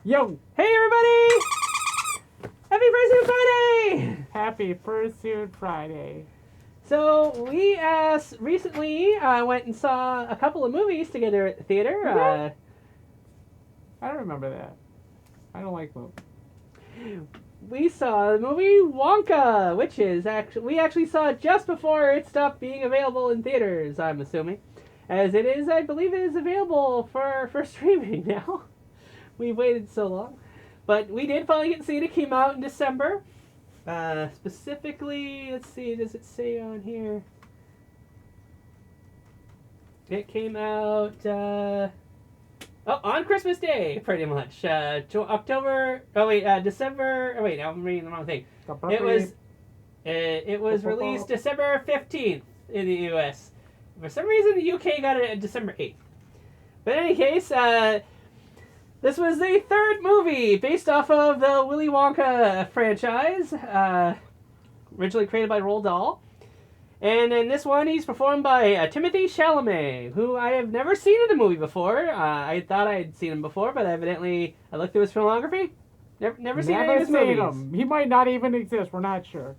Yo! Hey everybody! Happy Fursuit Friday! Happy Fursuit Friday. So we recently went and saw a couple of movies together at the theater. I don't remember that. I don't like movies. We saw the movie Wonka, which is we actually saw it just before it stopped being available in theaters, I'm assuming. As it is, I believe it is available for streaming now. We've waited so long. But we did finally get to see it. It came out in December. Specifically, let's see, does it say on here? It came out on Christmas Day, pretty much. December. Oh wait, I'm reading the wrong thing. It was released December 15th in the U.S. For some reason, the U.K. got it December 8th. But in any case, this was the third movie based off of the Willy Wonka franchise, originally created by Roald Dahl. And in this one, he's performed by Timothy Chalamet, who I have never seen in a movie before. I thought I had seen him before, but evidently I looked through his filmography. Never seen any of his movies. Him. He might not even exist. We're not sure.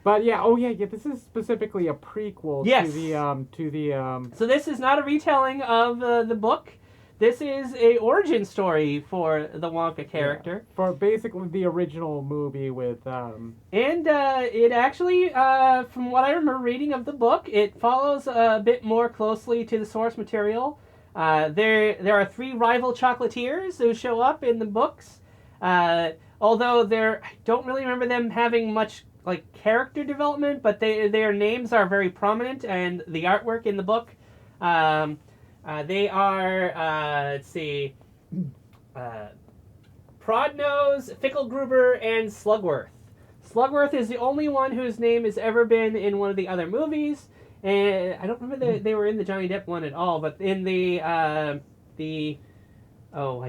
But yeah, this is specifically a prequel to the. So this is not a retelling of the book. This is a origin story for the Wonka character. Yeah, for basically the original movie with... And it actually, from what I remember reading of the book, it follows a bit more closely to the source material. There are three rival chocolatiers who show up in the books. Although I don't really remember them having much like character development, but their names are very prominent, and the artwork in the book... they are, let's see, Prodnose, Fickelgruber, and Slugworth. Slugworth is the only one whose name has ever been in one of the other movies, and I don't remember they were in the Johnny Depp one at all, but in I can't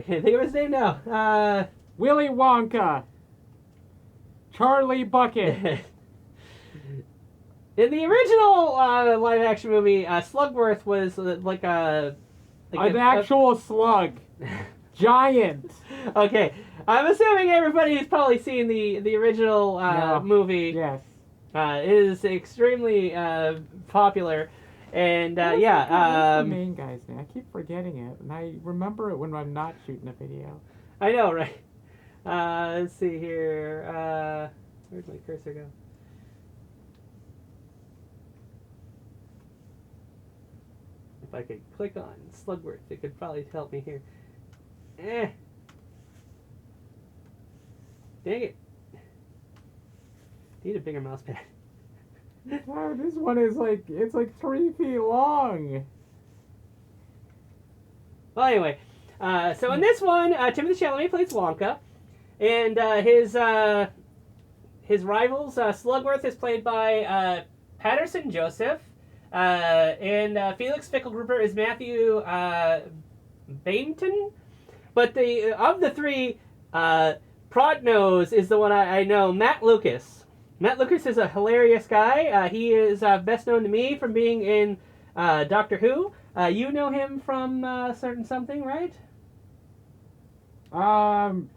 think of his name now. Willy Wonka. Charlie Bucket. In the original live-action movie, Slugworth was an actual slug. Giant. Okay, I'm assuming everybody's probably seen the original movie. Yes. It is extremely popular, and what's the main guy's name? I keep forgetting it, and I remember it when I'm not shooting a video. I know, right? Let's see here. Where'd my cursor go? If I could click on Slugworth, it could probably help me here. Dang it. Need a bigger mouse pad. Wow, this one is it's 3 feet long. Well, anyway, so in this one, Timothy Chalamet plays Wonka, and his rivals, Slugworth is played by Patterson Joseph. And Felix Fickelgruber is Matthew Bainton. But of the three, Prodnose is the one I know, Matt Lucas. Matt Lucas is a hilarious guy. He is best known to me from being in Doctor Who. You know him from Certain Something, right? No.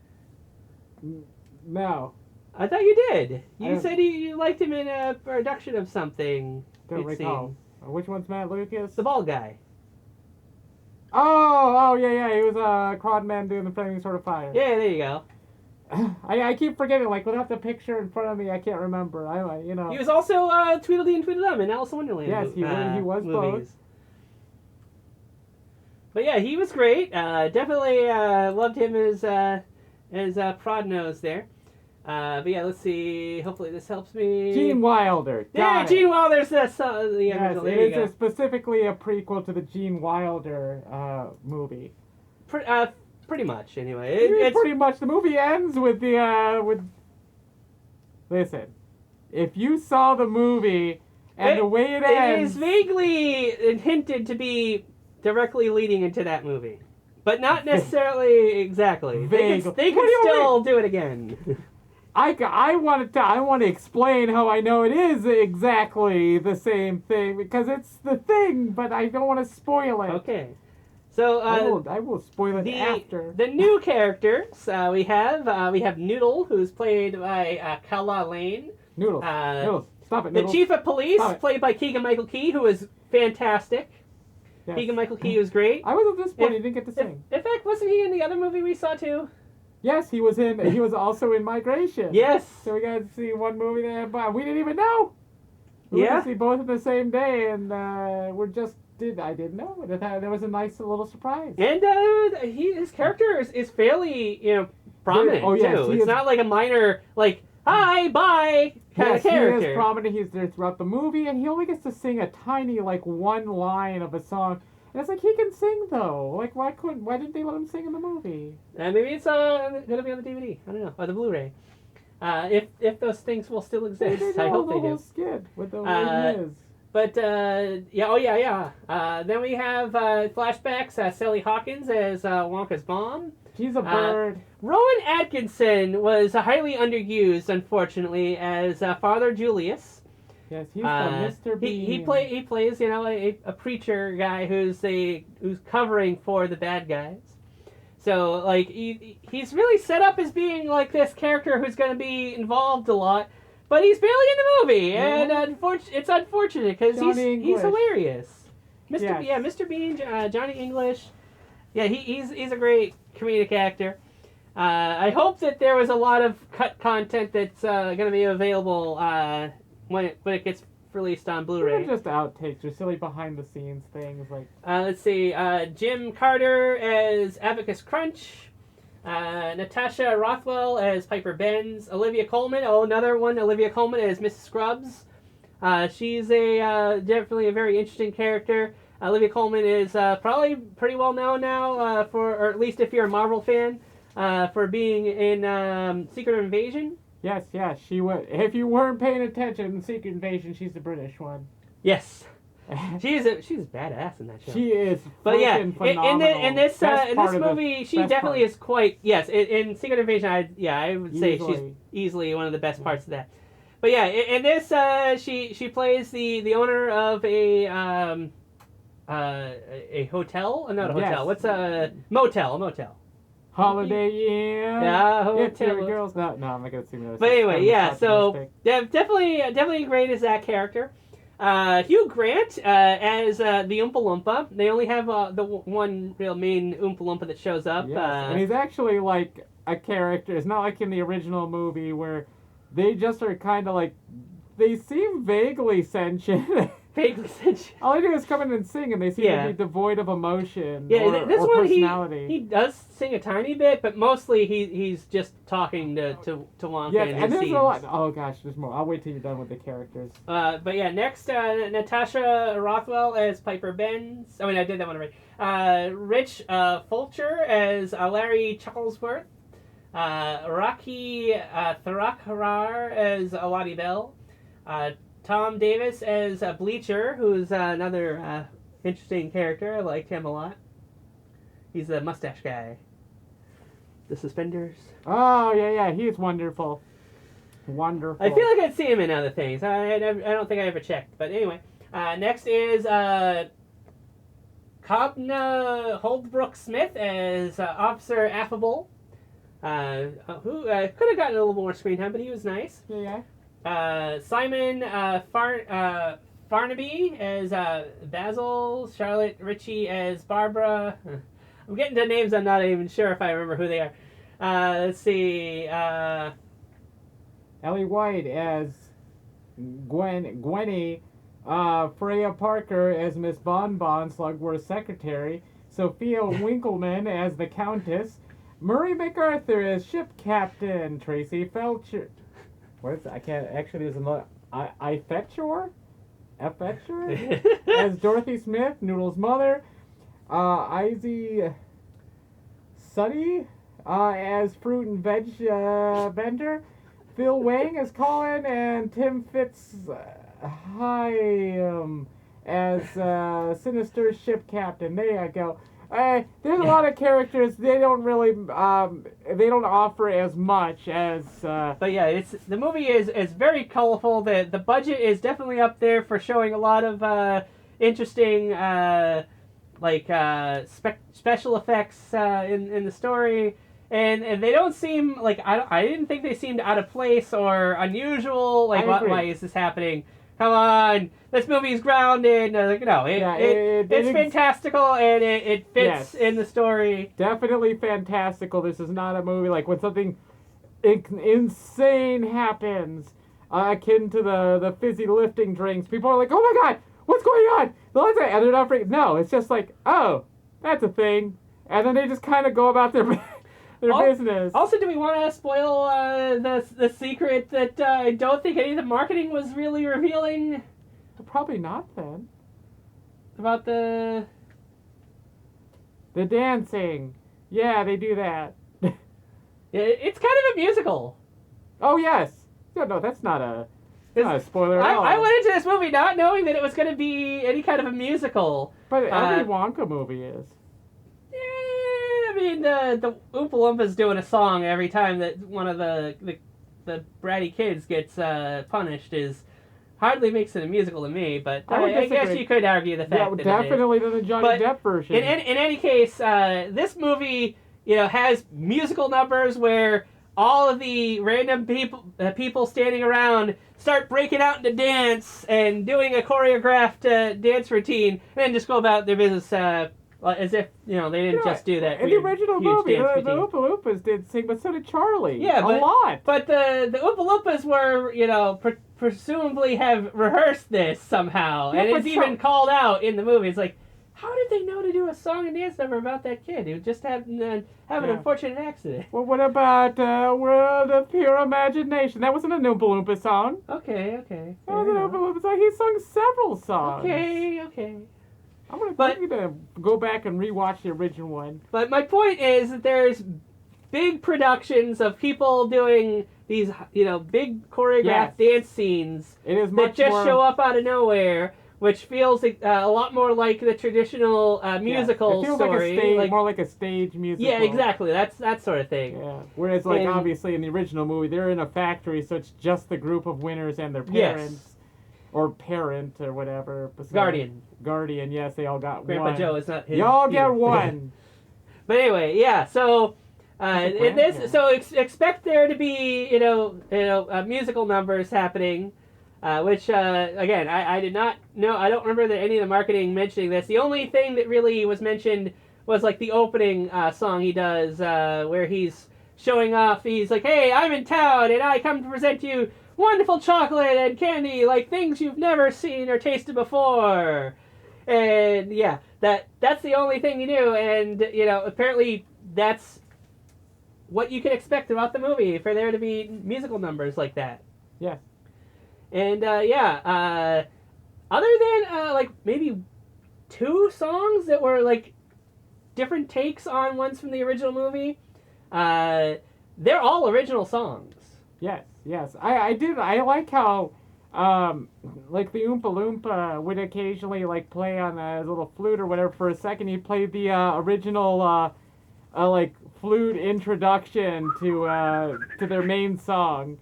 I thought you did. You said you liked him in a production of something. Don't recall. Which one's Matt Lucas? The bald guy. Oh, yeah. He was a Crod Man doing the Flaming Sword of Fire. Yeah, there you go. I keep forgetting. Without the picture in front of me, I can't remember. He was also Tweedledee and Tweedledum in Alice in Wonderland. Yes, he was movies. Both. But yeah, he was great. Definitely loved him as Prodnose there. But yeah, let's see. Hopefully this helps me. Gene Wilder. Gene Wilder's the original. It is specifically a prequel to the Gene Wilder movie. Pretty much, anyway. It's pretty much. The movie ends with Listen, if you saw the movie and the way it ends... It is vaguely hinted to be directly leading into that movie. But not necessarily exactly. They could still do it again. I want to explain how I know it is exactly the same thing, because it's the thing, but I don't want to spoil it. Okay. So I will spoil it after. The new characters we have Noodle, who's played by Kala Lane. Noodles. Noodles. Stop it. The Noodles. Chief of Police, played by Keegan-Michael Key, who is fantastic. Yes. Keegan-Michael Key was great. I was disappointed he didn't get to sing. In fact, wasn't he in the other movie we saw too? Yes, he was in. He was also in Migration. Yes. So we got to see one movie there, but we didn't even know. We were to see both in the same day, and I didn't know. That was a nice little surprise. And his character is fairly prominent too. It's not like a minor hi, bye kind of character. He is prominent. He's there throughout the movie, and he only gets to sing a tiny one line of a song. And it's like, he can sing though. Like, why didn't they let him sing in the movie? Maybe it's gonna be on the DVD. I don't know, or the Blu-ray. If those things will still exist, I hope they do. Skid with the way he is. But then we have flashbacks. Sally Hawkins as Wonka's mom. She's a bird. Rowan Atkinson was highly underused, unfortunately, as Father Julius. Yes, he's Mr. Bean. He plays a preacher guy who's covering for the bad guys. So he's really set up as being this character who's going to be involved a lot. But he's barely in the movie, and it's unfortunate because he's hilarious. Mr. Bean, Johnny English. Yeah, he's a great comedic actor. I hope that there was a lot of cut content that's going to be available when it gets released on Blu-ray. Just outtakes or silly behind the scenes things Let's see, Jim Carter as Abacus Crunch. Natasha Rothwell as Piper Benz. Olivia Colman, another one. Olivia Colman as Mrs. Scrubs. She's definitely a very interesting character. Olivia Colman is probably pretty well known now or at least if you're a Marvel fan, for being in Secret Invasion. Yes, she was. If you weren't paying attention in Secret Invasion, she's the British one. Yes. She's badass in that show. She is, but yeah, phenomenal. in this movie, she definitely is quite. Yes, in Secret Invasion, I would say she's easily one of the best parts of that. But yeah, in this, she plays the owner of a hotel, not a hotel. Yes. What's a motel? Holiday Inn. Yeah, hotel. Girls. No, I'm not gonna sing that. But anyway, yeah. So definitely great as that character. Hugh Grant as the Oompa Loompa. They only have the one real main Oompa Loompa that shows up. Yes. And he's actually like a character. It's not like in the original movie where they just are kind of they seem vaguely sentient. Vaguely sentient. All they do is come in and sing, and they seem to be devoid of emotion this or one personality. He does sing a tiny bit, but mostly he's just talking to Wonka. Yes, and there's scenes. a lot. Oh gosh, there's more. I'll wait till you're done with the characters. But yeah, next Natasha Rothwell as Piper Benz. I did that one already. Rich Fulcher as Larry Chucklesworth. Rocky Tharakharar as Aladi Bell. Tom Davis as Bleacher, who's another interesting character. I liked him a lot. He's the mustache guy. The suspenders. Oh, yeah, he's wonderful. Wonderful. I feel like I'd see him in other things. I don't think I ever checked. But anyway, next is Cobna Holdbrook Smith as Officer Affable, who could have gotten a little more screen time, but he was nice. Yeah. Simon Farnaby as Basil, Charlotte Ritchie as Barbara. I'm getting to names I'm not even sure if I remember who they are. Let's see. Ellie White as Gwenny. Freya Parker as Miss Bonbon, Slugworth's secretary. Sophia Winkleman as the Countess. Murray MacArthur as ship captain. Tracy Felcher. What is that? I can't. Actually, there's another. I Fetchor? As Dorothy Smith, Noodle's mother. Izzy Suddy as fruit and veg vendor. Phil Wang as Colin, and Tim Fitzhyam as Sinister ship captain. There you go. There's a lot of characters. They don't really, they don't offer as much as. But yeah, the movie is very colorful. The budget is definitely up there for showing a lot of interesting special effects in the story, and they don't seem like I didn't think they seemed out of place or unusual. Like why is this happening? Come on, this movie's grounded. No, it's fantastical and it fits in the story. Definitely fantastical. This is not a movie like when something insane happens, akin to the fizzy lifting drinks. People are like, "Oh my god, what's going on?" And they're not freaking. No, it's just like, "Oh, that's a thing," and then they just kind of go about their business. Also, do we want to spoil the secret that I don't think any of the marketing was really revealing? Probably not then. About the dancing. Yeah, they do that. It's kind of a musical. Oh yes. No, that's not a spoiler at all. I went into this movie not knowing that it was going to be any kind of a musical. But every Wonka movie is. I mean, the Oompa Loompas doing a song every time that one of the bratty kids gets punished hardly makes it a musical to me. But I guess you could argue the fact that definitely than the Johnny Depp version. In any case, this movie has musical numbers where all of the random people standing around start breaking out into dance and doing a choreographed dance routine, and then just go about their business. As if they didn't just do that. In the original movie, the Oompa Loompas did sing, but so did Charlie. Yeah, a lot. But the Oompa Loompas were presumably have rehearsed this somehow, and it's even called out in the movie. It's like, how did they know to do a song and dance number about that kid who just have an unfortunate accident? Well, what about World of Pure Imagination? That wasn't an Oompa Loompa song. Okay. That was an Oompa Loompa song. He sung several songs. Okay. I'm going to go back and rewatch the original one. But my point is that there's big productions of people doing these, big choreographed dance scenes that just show up out of nowhere, which feels a lot more like the traditional musical it feels story. More like a stage musical. Yeah, exactly. That's that sort of thing. Yeah. Whereas, obviously in the original movie, they're in a factory, so it's just the group of winners and their parents. Yes. Or parent or whatever. Guardian, yes, they all got Grandpa one. Joe is not his. Y'all get one. But anyway, yeah. So in this, expect there to be musical numbers happening, which again I did not know. I don't remember that any of the marketing mentioning this. The only thing that really was mentioned was like the opening song he does, where he's showing off. He's like, "Hey, I'm in town, and I come to present you wonderful chocolate and candy, like things you've never seen or tasted before." And yeah, that's the only thing you knew, and apparently that's what you can expect about the movie, for there to be musical numbers like that. Yeah. And other than like maybe 2 songs that were like different takes on ones from the original movie, they're all original songs. Yes. I like how like the Oompa Loompa would occasionally like play on a little flute or whatever. For a second, he played the original like flute introduction to their main song.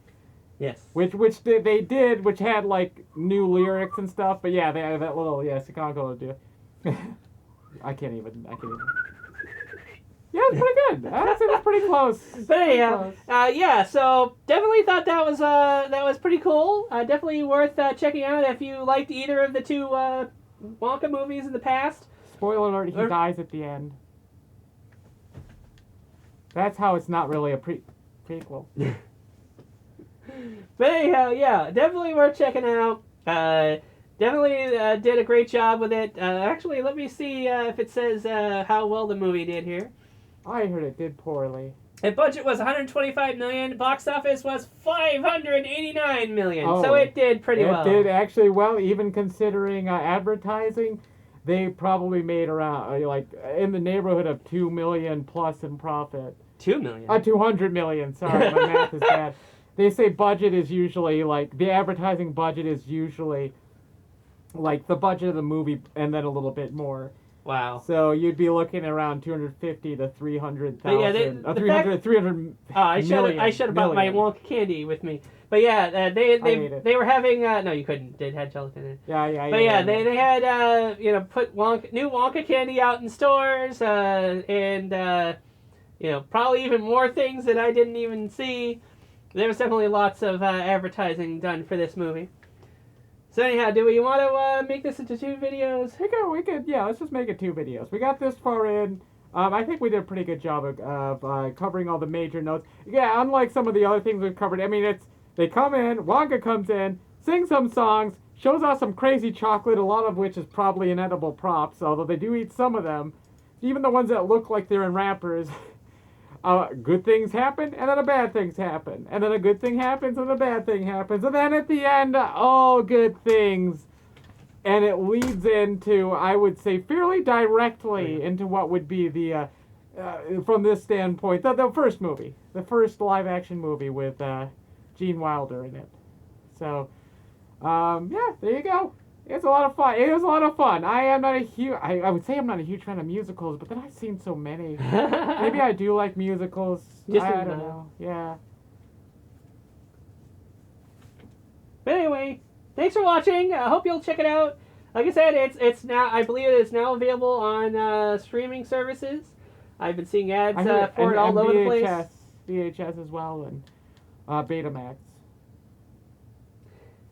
Yes. Which they did, which had like new lyrics and stuff. But yeah, they had that little Tsukonko would do. I can't even. Yeah, it's pretty good. I'd say that's pretty close. But anyhow, so definitely thought that was pretty cool. Definitely worth checking out if you liked either of the 2 Wonka movies in the past. Spoiler alert: he dies at the end. That's how it's not really a prequel. But anyhow, definitely worth checking out. Definitely did a great job with it. Actually, let me see if it says how well the movie did here. I heard it did poorly. The budget was $125 million. Box office was $589 million. Oh, so it did pretty well. It did actually well, even considering advertising. They probably made around like in the neighborhood of $2 million plus in profit. $2 million. $200 million. Sorry, my math is bad. They say budget is usually like the advertising budget is usually like the budget of the movie and then a little bit more. Wow. So you'd be looking around 250 to 300,000. But yeah, 300 I should million, have brought my million. Wonka candy with me. But yeah, I ate it. they were having no, you couldn't. They had gelatin in it. Yeah. But yeah, they had put new Wonka candy out in stores and probably even more things that I didn't even see. There was definitely lots of advertising done for this movie. So anyhow, do we want to make this into 2 videos? We could, yeah, let's just make it 2 videos. We got this far in. I think we did a pretty good job of covering all the major notes. Yeah, unlike some of the other things we've covered, I mean, they come in, Wonka comes in, sings some songs, shows us some crazy chocolate, a lot of which is probably inedible props, although they do eat some of them. Even the ones that look like they're in wrappers. Good things happen, and then a bad things happen. And then a good thing happens, and a bad thing happens. And then at the end, all good things. And it leads into, I would say, fairly directly into what would be the, from this standpoint, the first movie. The first live-action movie with Gene Wilder in it. So, yeah, there you go. It's a lot of fun. It was a lot of fun. I am not a huge... I would say I'm not a huge fan of musicals, but then I've seen so many. Maybe I do like musicals. I don't know. Yeah. But anyway, thanks for watching. I hope you'll check it out. Like I said, it's now. I believe it's now available on streaming services. I've been seeing ads for it all over the place. VHS as well, and Betamax.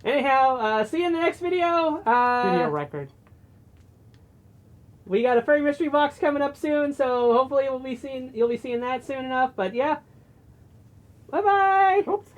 Anyhow, see you in the next video. Video record. We got a Furry Mystery Box coming up soon, so hopefully you'll be seeing that soon enough. But yeah, bye bye. Oops.